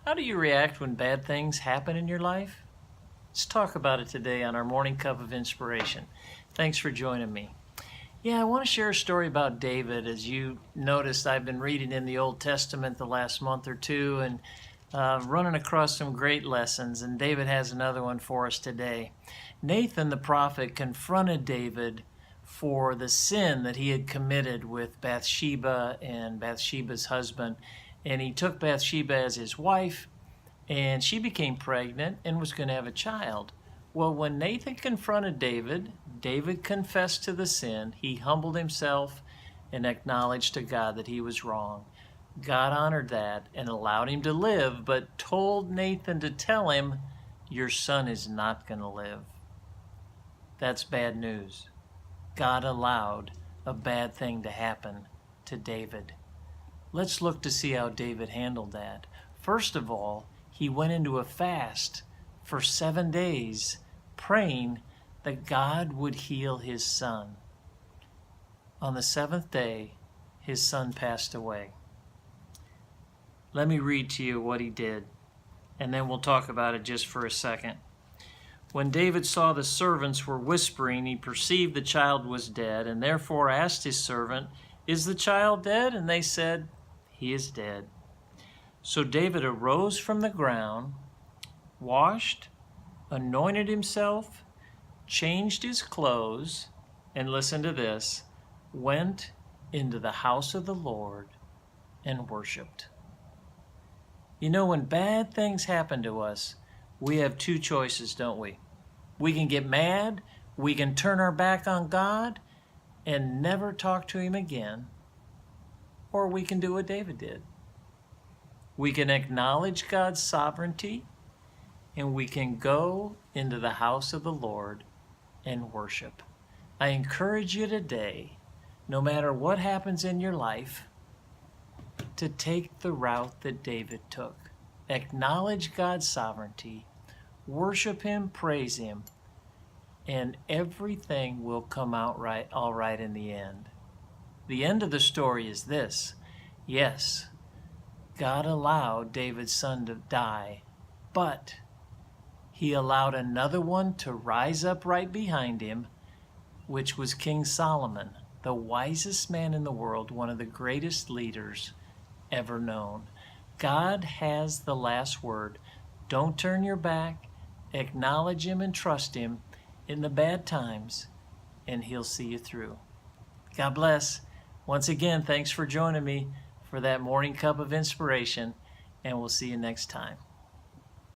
How do you react when bad things happen in your life? Let's talk about it today on our Morning Cup of Inspiration. Thanks for joining me. I want to share a story about David. As you noticed, I've been reading in the Old Testament the last month or two and running across some great lessons, and David has another one for us today. Nathan the prophet confronted David for the sin that he had committed with Bathsheba and Bathsheba's husband, and he took Bathsheba as his wife, and she became pregnant and was going to have a child. Well, when Nathan confronted David, David confessed to the sin. He humbled himself and acknowledged to God that he was wrong. God honored that and allowed him to live, but told Nathan to tell him, your son is not going to live. That's bad news. God allowed a bad thing to happen to David. Let's look to see how David handled that. First of all, he went into a fast for 7 days, praying that God would heal his son. On the 7th day, his son passed away. Let me read to you what he did, and then we'll talk about it just for a second. When David saw the servants were whispering, he perceived the child was dead, and therefore asked his servant, "Is the child dead?" And they said, "He is dead." So David arose from the ground, washed, anointed himself, changed his clothes, and listen to this, went into the house of the Lord and worshiped. You know, when bad things happen to us, we have two choices, don't we? We can get mad, we can turn our back on God and never talk to him again, or we can do what David did. We can acknowledge God's sovereignty, and we can go into the house of the Lord and worship. I encourage you today, no matter what happens in your life, to take the route that David took. Acknowledge God's sovereignty, worship him, praise him, and everything will come out all right in the end. The end of the story is this. Yes, God allowed David's son to die, but he allowed another one to rise up right behind him, which was King Solomon, the wisest man in the world, one of the greatest leaders ever known. God has the last word. Don't turn your back. Acknowledge him and trust him in the bad times, and he'll see you through. God bless. Once again, thanks for joining me for that morning cup of inspiration, and we'll see you next time.